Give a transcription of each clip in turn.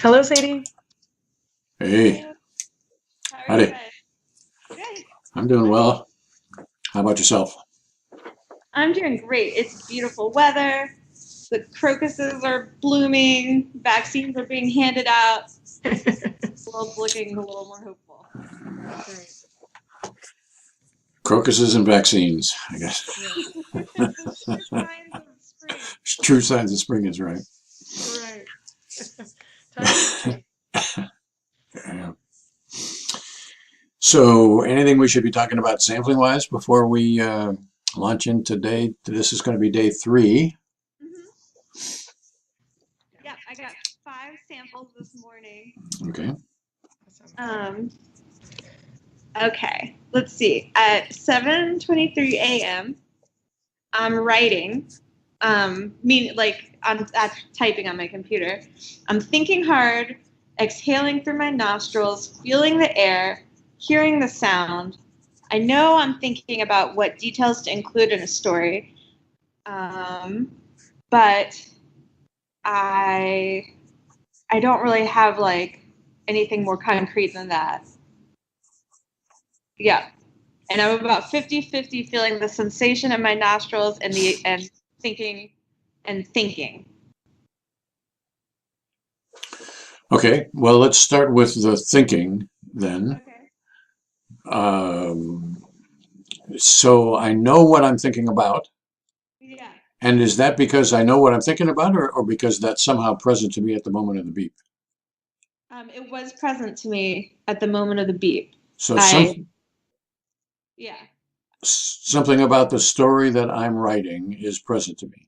Hello, Sadie. Hey, Hey, how are you howdy. guys? Good. I'm doing Hi. well. How about yourself? I'm doing great. It's beautiful weather. The crocuses are blooming. Vaccines are being handed out. The world's looking a little more hopeful. Right. Crocuses and vaccines, I guess. Yeah. The sure signs of spring. True signs of spring is right. Right. Times have changed. Yeah. So, anything we should be talking about sampling wise before we launch into day? This is going to be day three. Hmm. Yep, I got 5 samples this morning. Okay. Awesome. Um, okay, let's see. At 7:23 a.m., I'm writing. I'm typing on my computer. I'm thinking hard, exhaling through my nostrils, feeling the air, hearing the sound. I know I'm thinking about what details to include in a story, um, but I I don't really have like anything more concrete than that. Yeah, and I'm about 50-50 feeling the sensation in my nostrils and thinking thinking. Okay. Well, let's start with the thinking then. Okay. Um, so, I know what I'm thinking about. Yeah. And is that because I know what I'm thinking about, or because that's somehow present to me at the moment of the beep? It was present to me at the moment of the beep. So, I Yeah. something about the story that I'm writing is present to me.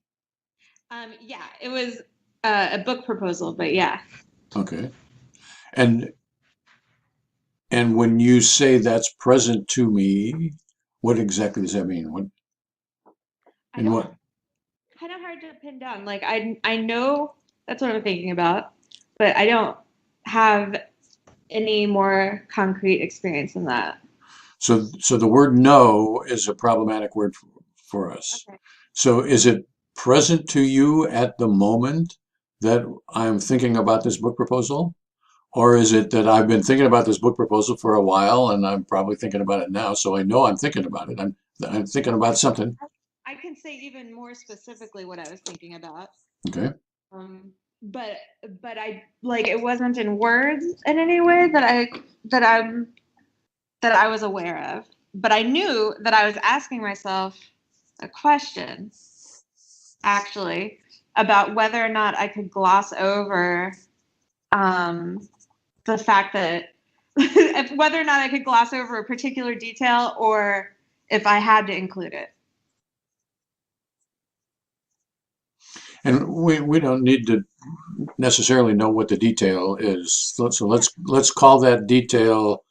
Yeah. It was a book proposal, but yeah, Okay. And when you say that's present to me, what exactly does that mean? What I in don't. what? Kind of hard to pin down. Like I know that's what I'm thinking about, but I don't have any more concrete experience than that. So the word no is a problematic word for us. Okay. So is it present to you at the moment that I'm thinking about this book proposal? Or is it that I've been thinking about this book proposal for a while and I'm probably thinking about it now, so I know I'm thinking about it. I'm thinking about something. I can say even more specifically what I was thinking about. Okay. Um, but I like it wasn't in words in any way that I'm that I was aware of. But I knew that I was asking myself a question, actually, about whether or not I could gloss over um, the fact that if, whether or not I could gloss over a particular detail or if I had to include it. And we don't need to necessarily know what the detail is. So Yeah. let's call that detail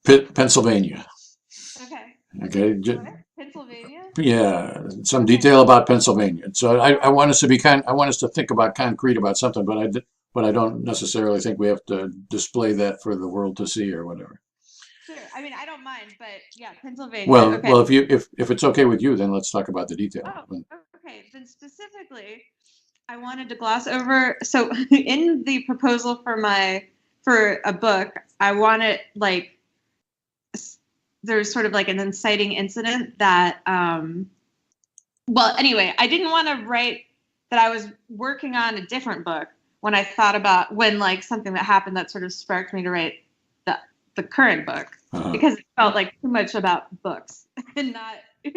Pennsylvania. Okay. Okay. What? Pennsylvania? Yeah, some Okay. detail about Pennsylvania. So I Oh, want us to be I want us to think about concrete about something, but I don't necessarily think we have to display that for the world to see or whatever. sure. I mean, I don't mind, but yeah, Pennsylvania. Well, Okay. if it's okay with you, then let's talk about the detail. Oh, okay. Then specifically, I wanted to gloss over. So in the proposal for a book, I wanted like there's sort of like an inciting incident that well, anyway, I didn't want to write that I was working on a different book when I thought about when like something that happened that sort of sparked me to write the the current book Uh-huh. because it felt like too much about books and not. So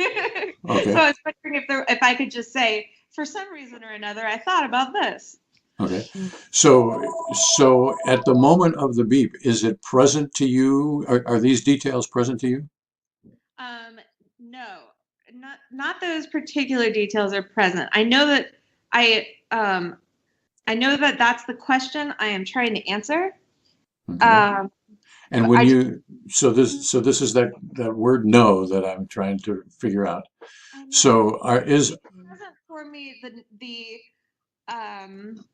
Okay. I was wondering if I could just say for some reason or another I thought about this. Okay. So at the moment of the beep, is it present to you? Are these details present to you? Um, no, not those particular details are present. I know that I um, I know that that's the question I am trying to answer. Okay. Um, And but when I just you so this is that word no that I'm trying to figure out. I know So are is it's present for me the um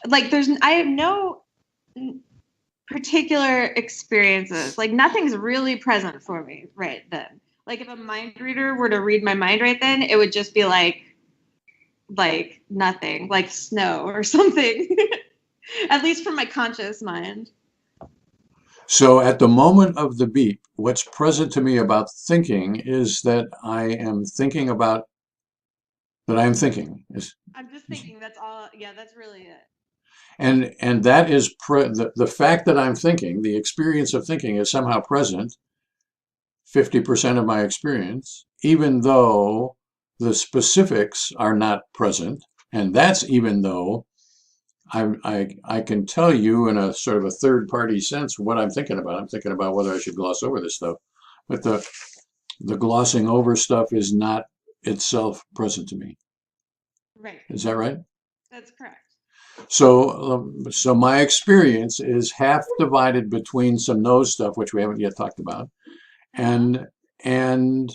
like there's I have no particular experiences. Like nothing's really present for me right then. Like if a mind reader were to read my mind right then, it would just be like like nothing, like snow or something. At least from my conscious mind. So at the moment of the beep, what's present to me about thinking is that I am thinking about that I am thinking. I'm just thinking that's all. Yeah, that's really it. And that is the fact that I'm thinking, the experience of thinking is somehow present, 50% of my experience, even though the specifics are not present. And that's even though I can tell you in a sort of a third party sense what I'm thinking about. I'm thinking about whether I should gloss over this stuff. But the glossing over stuff is not itself present to me. Right. Is that right? That's correct. So my experience is half divided between some nose stuff, which we haven't yet talked about, and and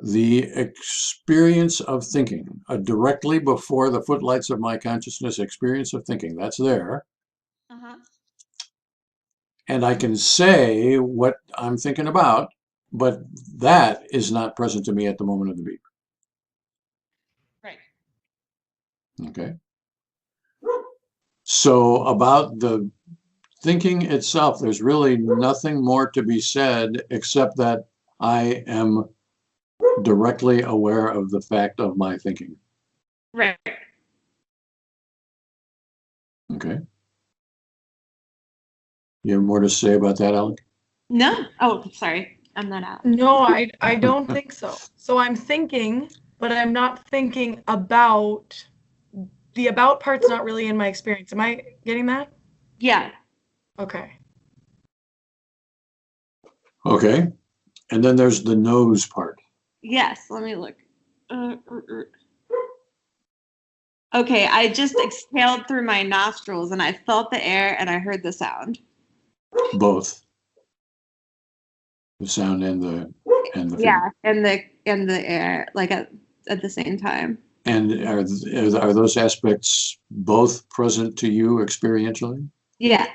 the experience of thinking, directly before the footlights of my consciousness experience of thinking. That's there. Uh-huh. And I can say what I'm thinking about, but that is not present to me at the moment of the beep. Right. Okay. So about the thinking itself, there's really nothing more to be said except that I am directly aware of the fact of my thinking. Right. Okay. You have more to say about that, Alec? No. Oh, sorry. I'm not out. No, I don't think so. So I'm thinking, but I'm not thinking about the about part's not really in my experience. Am I getting that? Yeah. Okay. Okay. And then there's the nose part. Yes. Let me look. Okay, I just exhaled through my nostrils and I felt the air and I heard the sound. Both. The sound and the Yeah, and the air, like at the same time. And are those aspects both present to you experientially? Yeah.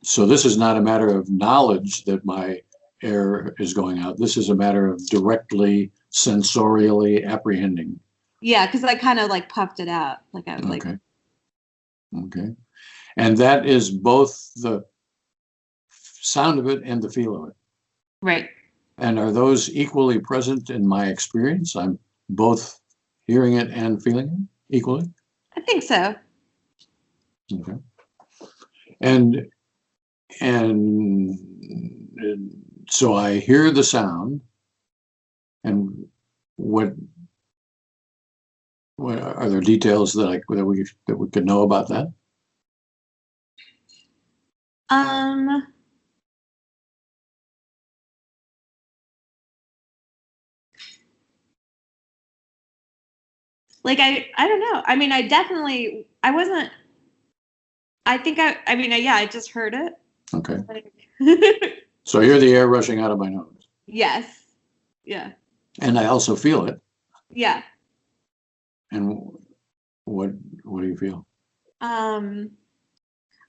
So this is not a matter of knowledge that my air is going out. This is a matter of directly sensorially apprehending. Yeah, because I kind of like puffed it out, like I was like. Okay. Okay. And that is both the sound of it and the feel of it. Right. And are those equally present in my experience? I'm both hearing it and feeling it equally? I think so. Okay. And so I hear the sound, and what are there details that we could know about that? Like I don't know. I mean, I wasn't. I mean, yeah, I just heard it. Okay. So I hear the air rushing out of my nose. Yes. Yeah. And I also feel it. Yeah. And what do you feel? I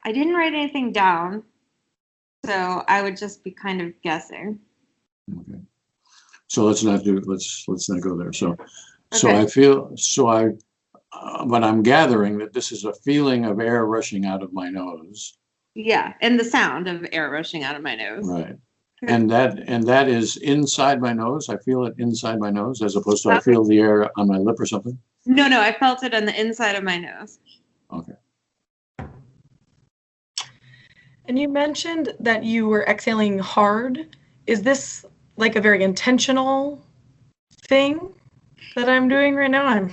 didn't write anything down, so I would just be kind of guessing. Okay. So let's not go there. So Okay. I feel but I'm gathering that this is a feeling of air rushing out of my nose. Yeah, and the sound of air rushing out of my nose. Right. And that is inside my nose. I feel it inside my nose as opposed to I feel the air on my lip or something. No, I felt it on the inside of my nose. Okay. And you mentioned that you were exhaling hard. Is this like a very intentional thing that I'm doing right now?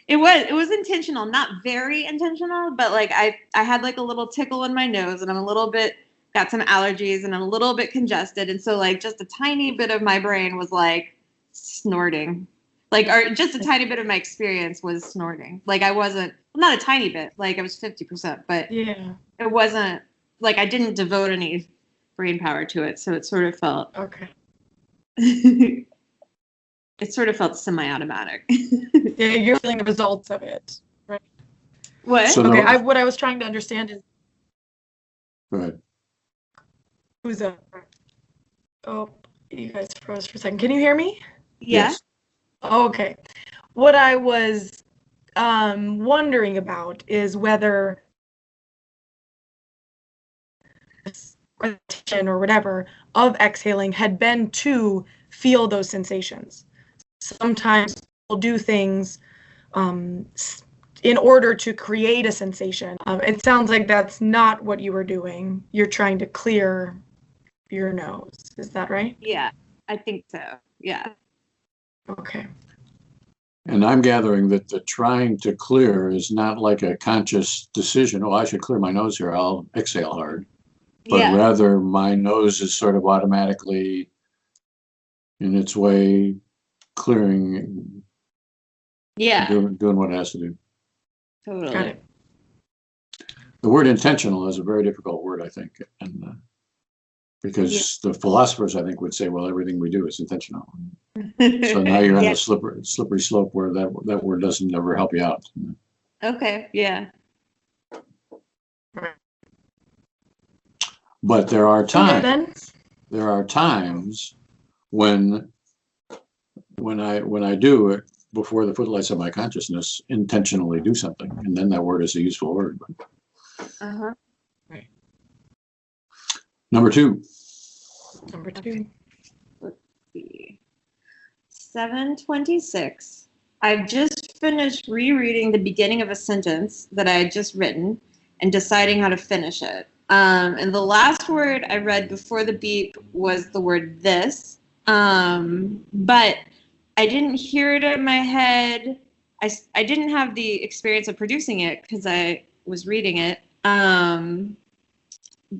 It was intentional, not very intentional, but like I had like a little tickle in my nose and I'm a little bit got some allergies and I'm a little bit congested. And so like just a tiny bit of my brain was like snorting. Like, or just a tiny bit of my experience was snorting. Like I wasn't, well, not a tiny bit, like I was 50%, but yeah, it wasn't like I didn't devote any brain power to it. So it sort of felt, okay. It sort of felt semi-automatic. Yeah, you're feeling the results of it, right? What? So Okay, what I was trying to understand is. Go ahead. Who's up? Oh, you guys froze for a second. Can you hear me? Yeah. Yes. Oh, okay. What I was wondering about is whether or whatever of exhaling had been to feel those sensations. Sometimes we'll do things in order to create a sensation. It sounds like that's not what you were doing. You're trying to clear your nose. Is that right? Yeah, I think so. Yeah. Okay. And I'm gathering that the trying to clear is not like a conscious decision. Oh, I should clear my nose here. I'll exhale hard. But Yeah. rather my nose is sort of automatically in its way clearing, Yeah. doing what it has to do. Totally. Got it. The word intentional is a very difficult word, I think, and because the philosophers, I think, would say, well, everything we do is intentional. So now you're on Yeah. a slippery slope where that word doesn't ever help you out. Okay. Yeah. But there are Okay, then. times when I do it before the footlights of my consciousness intentionally do something, and then that word is a useful word. Uh-huh. Right. Number 2. Number 2. Let's see. 726. I've just finished rereading the beginning of a sentence that I had just written and deciding how to finish it. And the last word I read before the beep was the word this. But I didn't hear it in my head. I didn't have the experience of producing it because I was reading it. And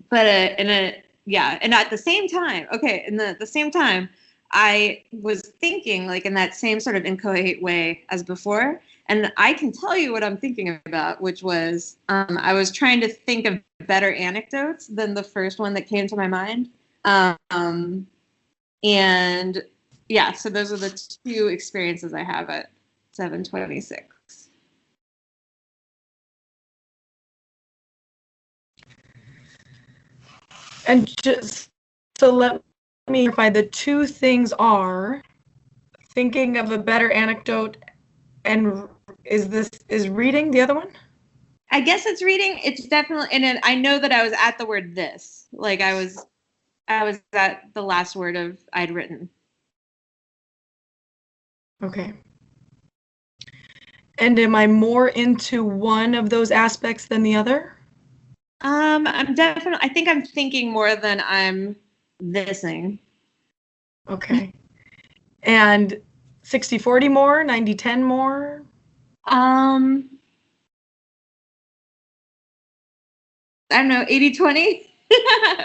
at the same time, the same time, I was thinking like in that same sort of inchoate way as before. And I can tell you what I'm thinking about, which was I was trying to think of better anecdotes than the first one that came to my mind. And yeah, so those are the 2 experiences I have at 726. And just so let me clarify, the 2 things are thinking of a better anecdote, and is reading the other one? I guess it's reading. It's definitely, and I know that I was at the word this. Like I was at the last word of I'd written. Okay. And am I more into one of those aspects than the other? I think I'm thinking more than I'm thising. Okay. And 60-40 more, 90-10 more? I don't know, 80-20?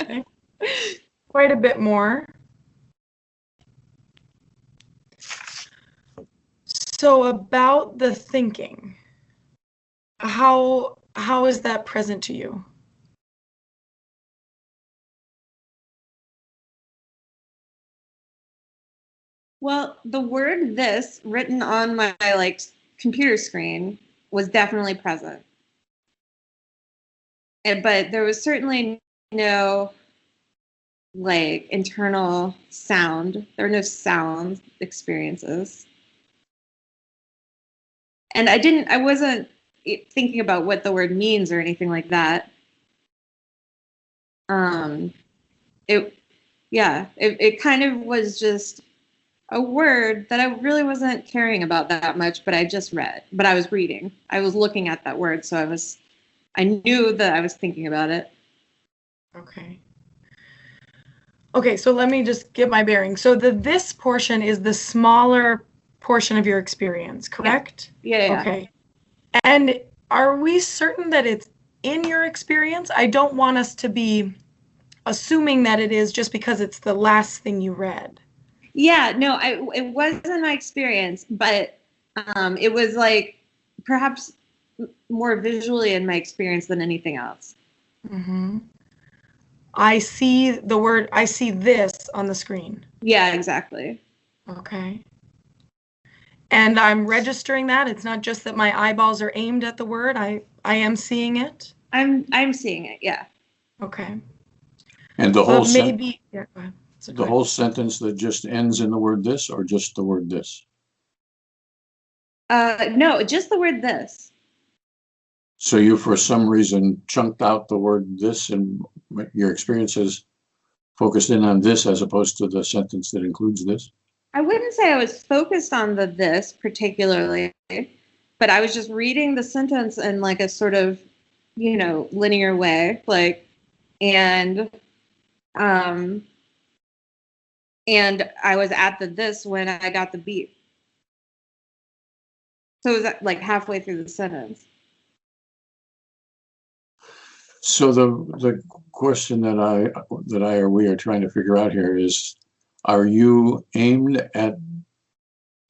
Okay. Quite a bit more. So about the thinking, how is that present to you? Well, the word this written on my like computer screen was definitely present. But there was certainly no like internal sound. There were no sound experiences. And I wasn't thinking about what the word means or anything like that. It kind of was just a word that I really wasn't caring about that much, but I just read. But I was reading. I was looking at that word, so I knew that I was thinking about it. Okay. Okay, so let me just get my bearing. So this portion is the smaller portion of your experience, correct? Yeah. Okay. And are we certain that it's in your experience? I don't want us to be assuming that it is just because it's the last thing you read. Yeah, no, it wasn't my experience, but it was like perhaps more visually in my experience than anything else. Mm-hmm. I see this on the screen. Yeah, exactly. Okay. And I'm registering that. It's not just that my eyeballs are aimed at the word. I am seeing it. I'm seeing it. Yeah. Okay. And the whole maybe. Yeah. Go ahead. the whole sentence that just ends in the word this, or just the word this? No, just the word this. So you, for some reason, chunked out the word this, and your experiences focused in on this as opposed to the sentence that includes this? I wouldn't say I was focused on the this particularly, but I was just reading the sentence in like a sort of, linear way, like, and I was at the this when I got the beep. So it was like halfway through the sentence. So the question that I or we are trying to figure out here is, are you aimed at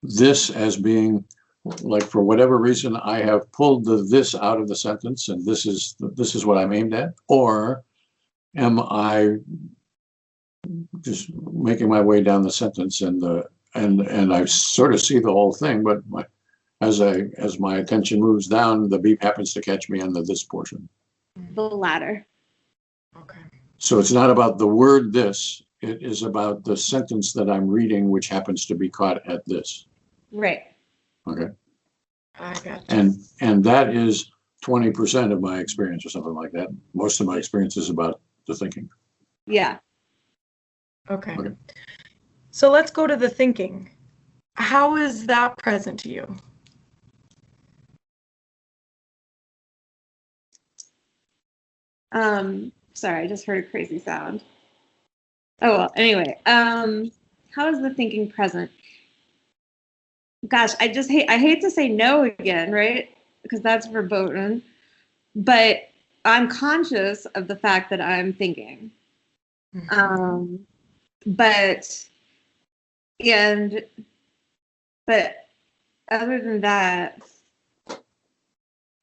this as being like, for whatever reason, I have pulled the this out of the sentence and this is what I'm aimed at? Or am I just making my way down the sentence and I sort of see the whole thing, but as my attention moves down, the beep happens to catch me on the this portion? The latter. Okay. So it's not about the word this, it is about the sentence that I'm reading, which happens to be caught at this. Right. Okay. I got you. And that is 20% of my experience or something like that. Most of my experience is about the thinking. Yeah. Okay. So let's go to the thinking. How is that present to you? Sorry, I just heard a crazy sound. Oh, well, anyway, how is the thinking present? Gosh, I hate to say no again, right? Because that's verboten, but I'm conscious of the fact that I'm thinking. Mm-hmm. But other than that,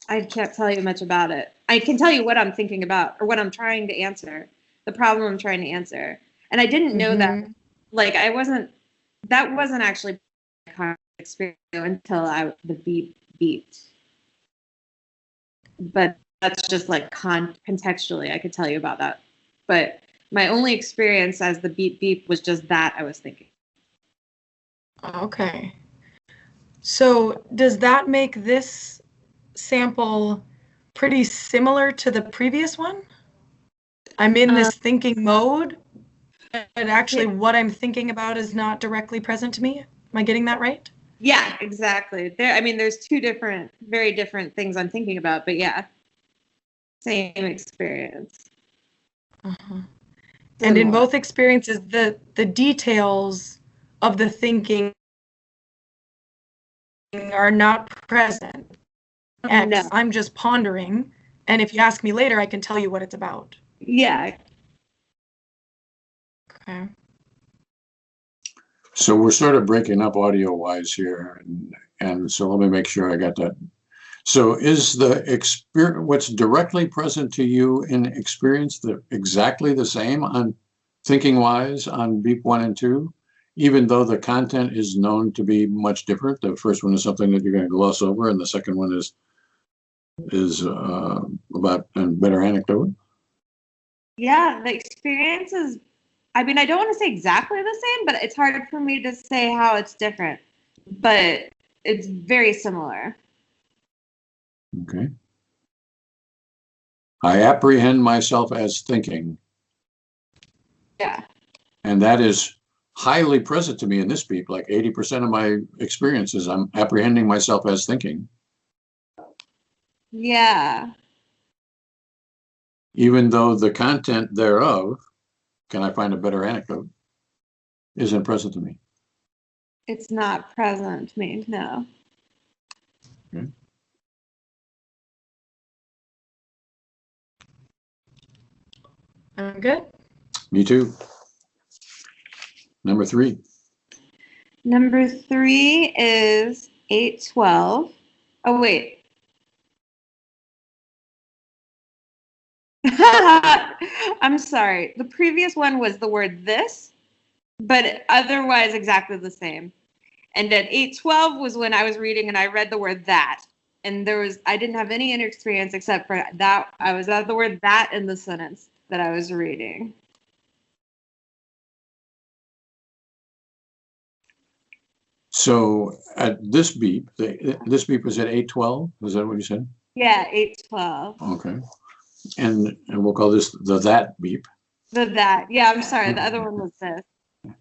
I can't tell you much about it. I can tell you what I'm thinking about or what I'm trying to answer, the problem I'm trying to answer. And I didn't know that, like, that wasn't actually my experience until the beep beeped. But that's just like contextually, I could tell you about that. But my only experience as the beep beep was just that I was thinking. Okay. So does that make this sample pretty similar to the previous one? I'm in this thinking mode, but actually what I'm thinking about is not directly present to me. Am I getting that right? Yeah, exactly. There's two very different things I'm thinking about, but yeah, same experience. Uh-huh. And in both experiences, the details of the thinking are not present. No. I'm just pondering, and if you ask me later, I can tell you what it's about. Yeah. Okay. So we're sort of breaking up audio-wise here, and so let me make sure I got that. So is the experience, what's directly present to you in experience, exactly the same on thinking-wise on beep 1 and 2, even though the content is known to be much different? The first one is something that you're going to gloss over, and the second one is about a better anecdote. Yeah, the experience is, I don't want to say exactly the same, but it's hard for me to say how it's different. But it's very similar. Okay. I apprehend myself as thinking. Yeah. And that is highly present to me in this beep. Like 80% of my experiences, I'm apprehending myself as thinking. Yeah. Even though the content thereof, can I find a better anecdote, isn't present to me. It's not present to me, no. Okay. I'm good. Me too. Number 3. Number 3 is 812. Oh, wait. I'm sorry. The previous one was the word this, but otherwise exactly the same. And at 812 was when I was reading and I read the word that. And I didn't have any inner experience except for that. I was at the word that in the sentence that I was reading. So at this beep, this beep was at 8:12. Was that what you said? Yeah, 8:12. Okay. And we'll call this the that beep. That. Yeah, I'm sorry. The other one was this.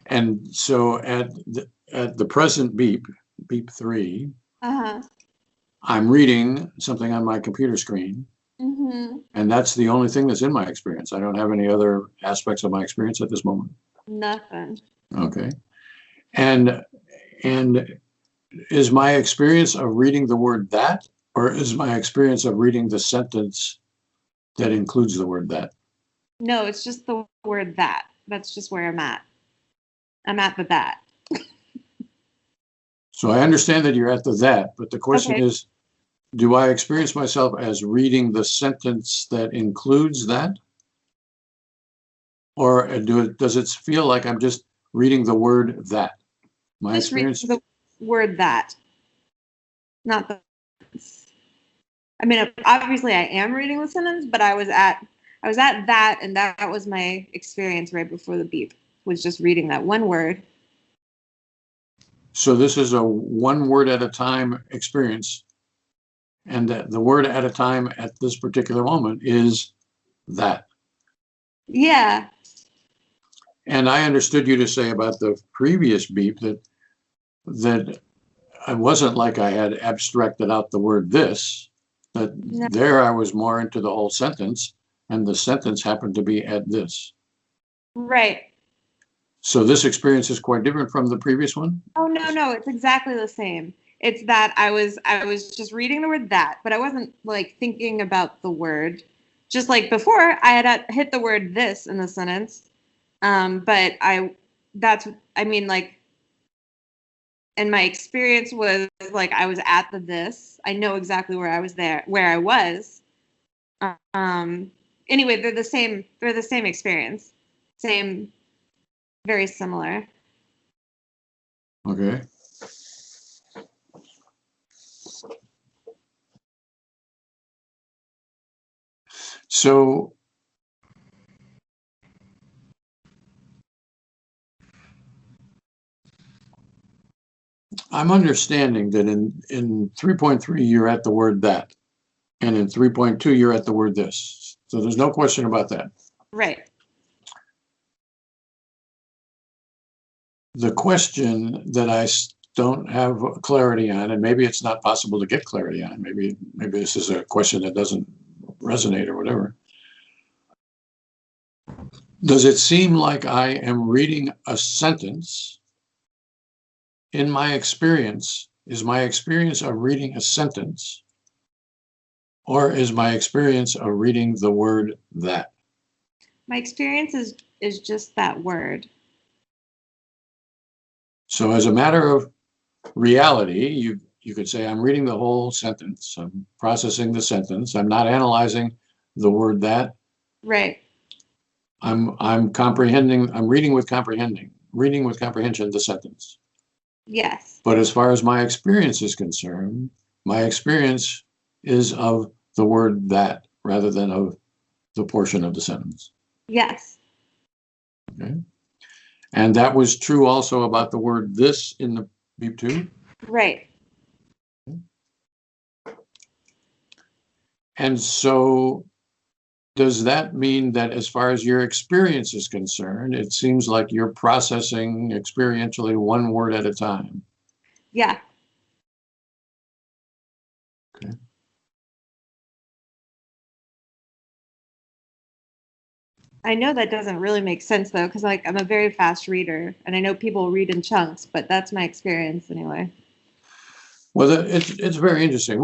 And so at the present beep, beep 3, Uh-huh. I'm reading something on my computer screen. Mm-hmm. And that's the only thing that's in my experience. I don't have any other aspects of my experience at this moment. Nothing. Okay. And is my experience of reading the word that, or is my experience of reading the sentence that includes the word that? No, it's just the word that. That's just where I'm at. I'm at the that. So I understand that you're at the that, but the question Okay. is, do I experience myself as reading the sentence that includes that? Or does it feel like I'm just reading the word that? My Just read experience. the word that. Not the. I mean, obviously I am reading the sentence, but I was at that, and that was my experience right before the beep, was just reading that one word. So this is a one word at a time experience. And that the word at a time at this particular moment is that. Yeah. And I understood you to say about the previous beep that it wasn't like I had abstracted out the word this, that No. there I was more into the whole sentence, and the sentence happened to be at this. Right. So this experience is quite different from the previous one? Oh, no, it's exactly the same. It's that I was just reading the word that, but I wasn't like thinking about the word. Just like before, I had hit the word this in the sentence. But and my experience was like I was at the this. I know exactly where I was. Anyway, they're the same experience. Same, very similar. Okay. So I'm understanding that in 3.3 you're at the word that, and in 3.2 you're at the word this. So there's no question about that. Right. The question that I don't have clarity on, and maybe it's not possible to get clarity on, maybe this is a question that doesn't resonate or whatever. Does it seem like I am reading a sentence? In my experience, is my experience of reading a sentence, or is my experience of reading the word that? My experience is just that word. So as a matter of reality, you could say I'm reading the whole sentence, I'm processing the sentence, I'm not analyzing the word that. Right. I'm comprehending, I'm reading with comprehension the sentence. Yes. But as far as my experience is concerned, my experience is of the word that rather than of the portion of the sentence. Yes. Okay. And that was true also about the word this in the beep 2? Right. And so does that mean that as far as your experience is concerned, it seems like you're processing experientially one word at a time? Yeah. Okay. I know that doesn't really make sense though, because like I'm a very fast reader, and I know people read in chunks, but that's my experience anyway. Well, it's very interesting.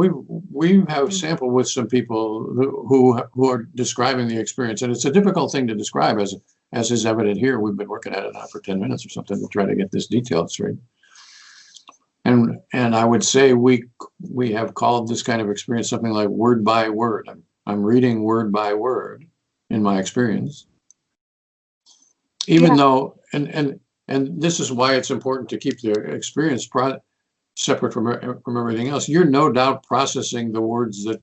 We have sampled with some people who are describing the experience, and it's a difficult thing to describe, as is evident here. We've been working at it now for 10 minutes or something to try to get this detailed straight. And I would say we have called this kind of experience something like word by word. I'm reading word by word in my experience. Even though, and this is why it's important to keep the experience separate from everything else. You're no doubt processing the words that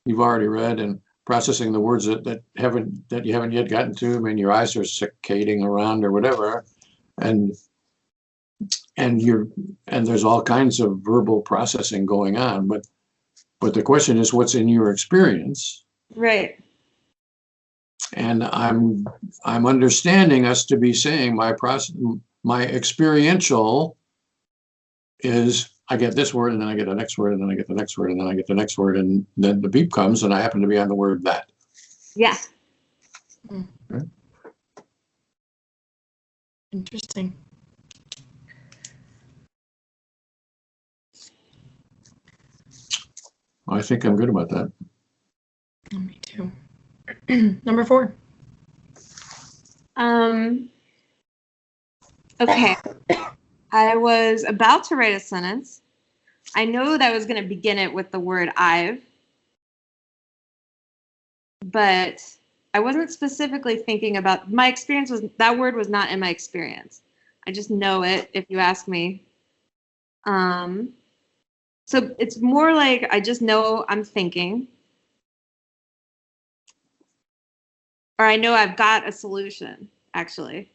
you've already read and processing the words that you haven't yet gotten to. I mean, your eyes are saccading around or whatever, and and there's all kinds of verbal processing going on, but the question is what's in your experience. Right. And I'm understanding us to be saying my experiential is I get this word and then I get the next word and then I get the next word and then I get the next word and then the beep comes and I happen to be on the word that. Yeah. Okay. Interesting. I think I'm good about that. Me too. Number 4. Okay. I was about to write a sentence. I know that I was going to begin it with the word I've, but I wasn't specifically thinking about my experience. That word was not in my experience. I just know it if you ask me. So it's more like I just know I'm thinking, or I know I've got a solution, actually.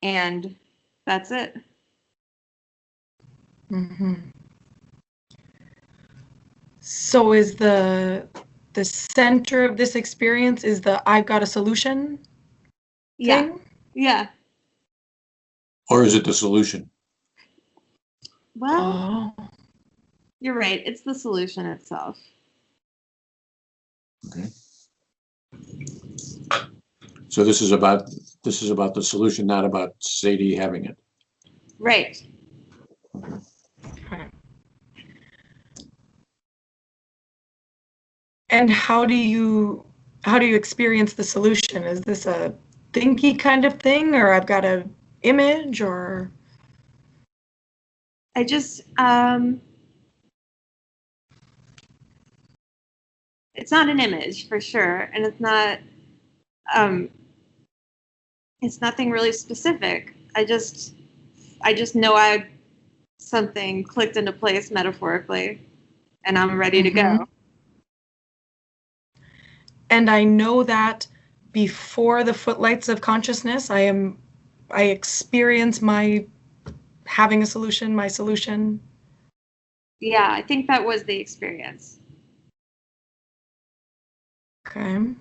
And that's it. Mm-hmm. So is the center of this experience is the I've got a solution Yeah. thing? Yeah. Or is it the solution? Well, Oh. you're right. It's the solution itself. Okay. So this is about the solution, not about Sadie having it. Right. Okay. And how do you experience the solution? Is this a thinky kind of thing, or I've got a image, or? I just it's not an image for sure, and it's nothing really specific. I just know something clicked into place metaphorically, and I'm ready to go. And I know that before the footlights of consciousness, I experience my having a solution, my solution. Yeah, I think that was the experience. Okay.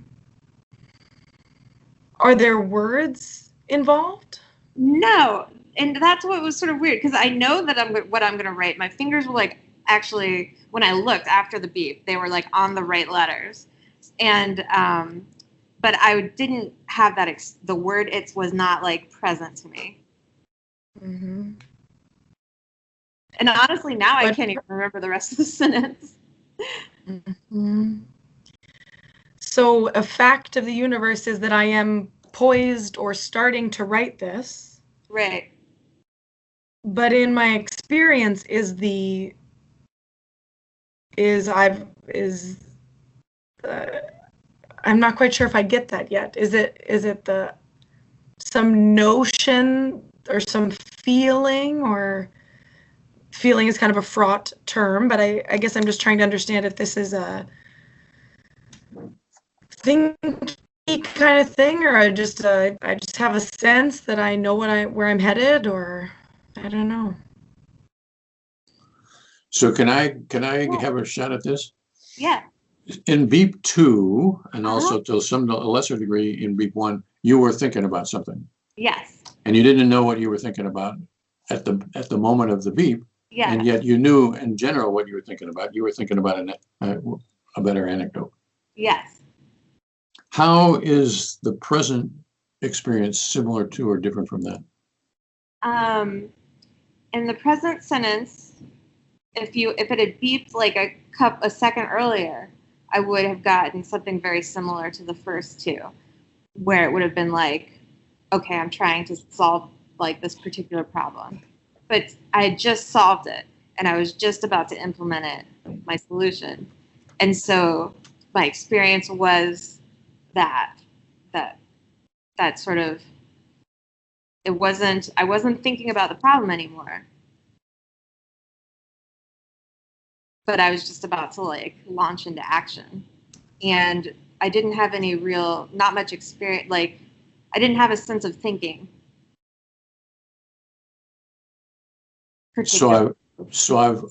Are there words involved? No, and that's what was sort of weird because I know that what I'm going to write. My fingers were like actually when I looked after the beep, they were like on the right letters, and but I didn't have that. The word "it" was not like present to me. Mm-hmm. And honestly, now I But- can't even remember the rest of the sentence. Mm-hmm. So a fact of the universe is that I am poised or starting to write this. Right. But in my experience I'm not quite sure if I get that yet. Is it some notion or some feeling, or feeling is kind of a fraught term, but I guess I'm just trying to understand if this is a thinky kind of thing, or I just have a sense that I know where I'm headed, or I don't know. So can I have a shot at this? Yeah. In beep 2, and also to a lesser degree in beep 1, you were thinking about something. Yes. And you didn't know what you were thinking about at the moment of the beep. Yeah. And yet you knew in general what you were thinking about. You were thinking about a better anecdote. Yes. How is the present experience similar to or different from that? In the present sentence, if it had beeped like a second earlier, I would have gotten something very similar to the first two, where it would have been like, okay, I'm trying to solve like this particular problem, but I had just solved it and I was just about to implement it, my solution, and so my experience was that sort of I wasn't thinking about the problem anymore, but I was just about to like launch into action. And I didn't have not much experience, like I didn't have a sense of thinking. particular.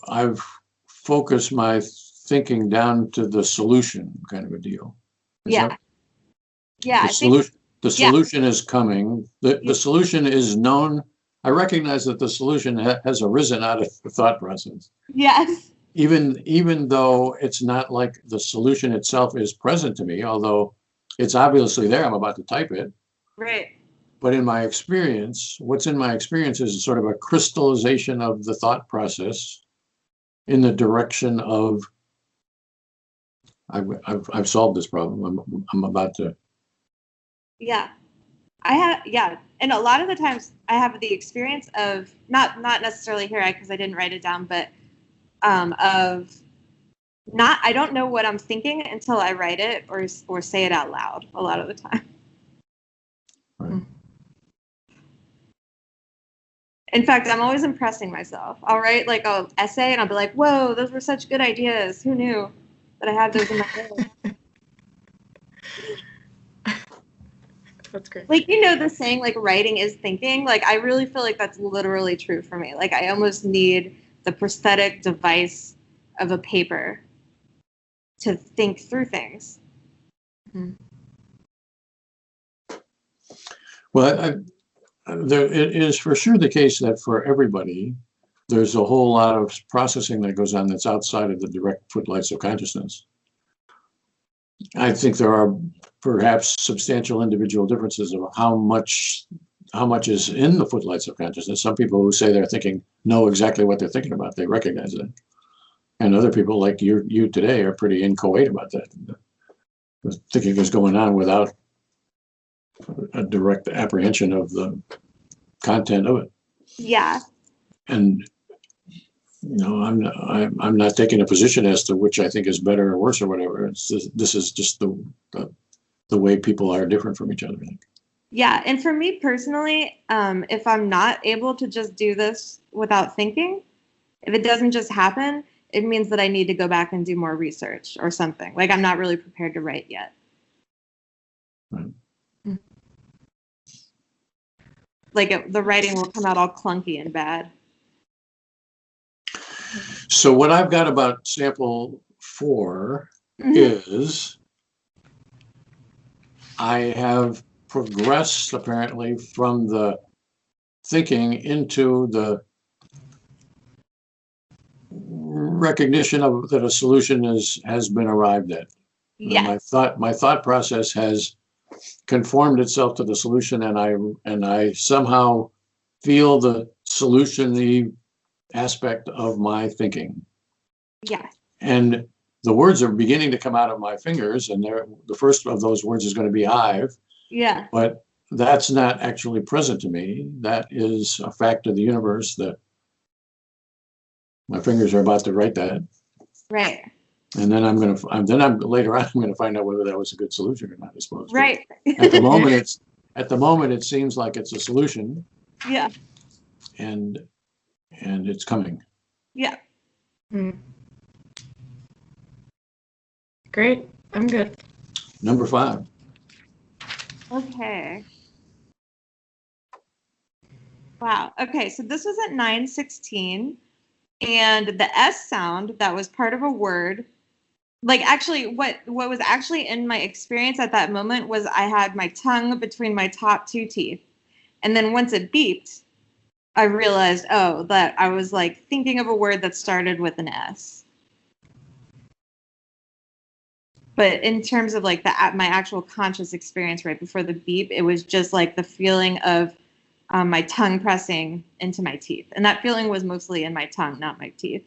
I've focused my thinking down to the solution kind of a deal. Yeah. Yeah. The solution is coming. The solution is known. I recognize that the solution has arisen out of the thought process. Yes. Even though it's not like the solution itself is present to me, although it's obviously there, I'm about to type it. Right. But in my experience, what's in my experience is sort of a crystallization of the thought process in the direction of, I've solved this problem. I'm about to. Yeah. And a lot of the times I have the experience of not necessarily here because I didn't write it down, but I don't know what I'm thinking until I write it or say it out loud a lot of the time. Right. In fact, I'm always impressing myself. I'll write like an essay and I'll be like, whoa, those were such good ideas. Who knew that I had those in my head? That's great. Like, the saying, like, writing is thinking. Like, I really feel like that's literally true for me. Like, I almost need the prosthetic device of a paper to think through things. Mm-hmm. Well, it is for sure the case that for everybody, there's a whole lot of processing that goes on that's outside of the direct footlights of consciousness. I think there are perhaps substantial individual differences of how much is in the footlights of consciousness. Some people who say they're thinking know exactly what they're thinking about. They recognize it. And other people like you today are pretty inchoate about that. The thinking is going on without a direct apprehension of the content of it. Yeah. And I'm not taking a position as to which I think is better or worse or whatever. This is just the way people are different from each other, I think. Yeah, and for me personally, if I'm not able to just do this without thinking, if it doesn't just happen, it means that I need to go back and do more research or something. Like, I'm not really prepared to write yet. Right. Like, the writing will come out all clunky and bad. So what I've got about sample 4 is I have progressed apparently from the thinking into the recognition of that a solution has been arrived at. Yeah. My thought process has conformed itself to the solution, and I somehow feel the solution, the aspect of my thinking. Yeah. And the words are beginning to come out of my fingers, and the first of those words is going to be I've. Yeah. But that's not actually present to me. That is a fact of the universe that my fingers are about to write that. Right. And then later on, I'm going to find out whether that was a good solution or not, I suppose. Right. At the moment, it seems like it's a solution. Yeah. And it's coming. Yeah. Mm. Great. I'm good. Number 5. Okay. Wow. Okay. So this was at 9:16, and the S sound that was part of a word, like actually what was actually in my experience at that moment was I had my tongue between my top 2 teeth. And then once it beeped, I realized, that I was like thinking of a word that started with an S. But in terms of like my actual conscious experience right before the beep, it was just like the feeling of my tongue pressing into my teeth. And that feeling was mostly in my tongue, not my teeth.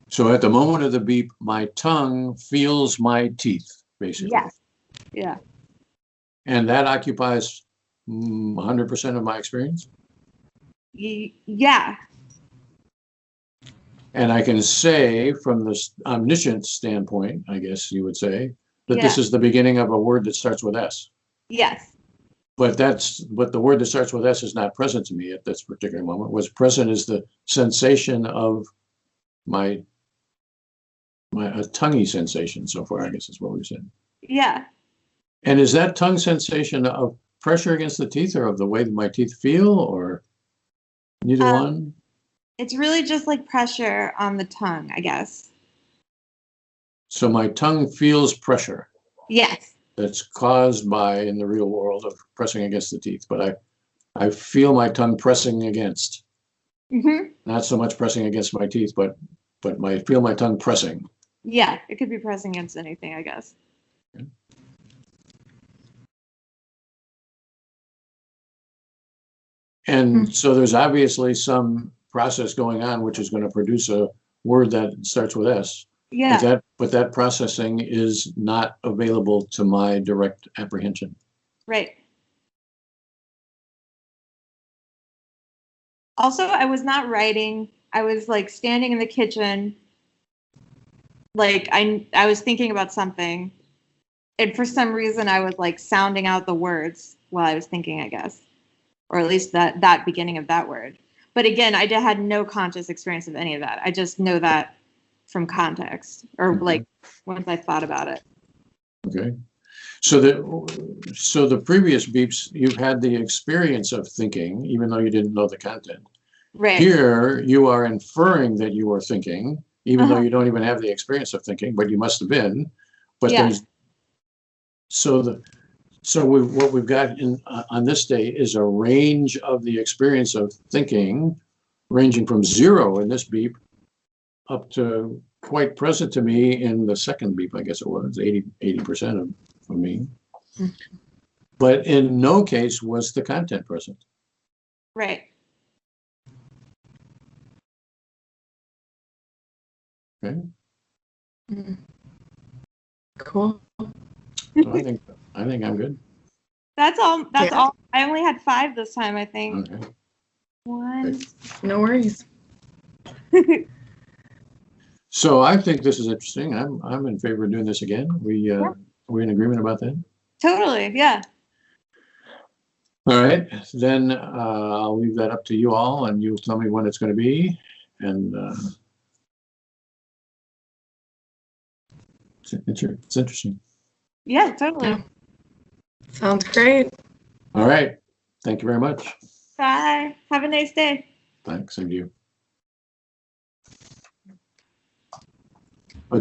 So at the moment of the beep, my tongue feels my teeth, basically. Yes. Yeah. And that occupies 100% of my experience? Yeah. And I can say from the omniscient standpoint, I guess you would say, that this is the beginning of a word that starts with S. Yes. But the word that starts with S is not present to me at this particular moment. What's present is the sensation of my tonguey sensation so far, I guess is what we said. Yeah. And is that tongue sensation of pressure against the teeth or of the way that my teeth feel, or neither one? It's really just like pressure on the tongue, I guess. So my tongue feels pressure Yes. that's caused by, in the real world, of pressing against the teeth, but I feel my tongue pressing against. Mm-hmm. Not so much pressing against my teeth, but I feel my tongue pressing. Yeah, it could be pressing against anything, I guess. And so there's obviously some process going on which is going to produce a word that starts with S. Yeah. But that processing is not available to my direct apprehension. Right. Also, I was not writing. I was like standing in the kitchen. Like I was thinking about something. And for some reason I was like sounding out the words while I was thinking, I guess. Or at least that beginning of that word. But again, I had no conscious experience of any of that. I just know that from context or like once I thought about it. Okay. So the previous beeps, you've had the experience of thinking, even though you didn't know the content. Right. Here, you are inferring that you are thinking, even though you don't even have the experience of thinking, but you must have been. But Yeah. what we've got on this day is a range of the experience of thinking, ranging from 0 in this beep up to quite present to me in the second beep, I guess it was 80% of me. But in no case was the content present. Right. Okay. Cool. So I think I'm good. That's all. That's Yeah. all. I only had 5 this time, I think. Okay. 1. No worries. So I think this is interesting. I'm in favor of doing this again. We in agreement about that? Totally. Yeah. All right, then I'll leave that up to you all, and you'll tell me when it's going to be. And it's interesting. Yeah, totally. Yeah. Sounds great. All right, thank you very much. Bye. Have a nice day. Thanks, same to you.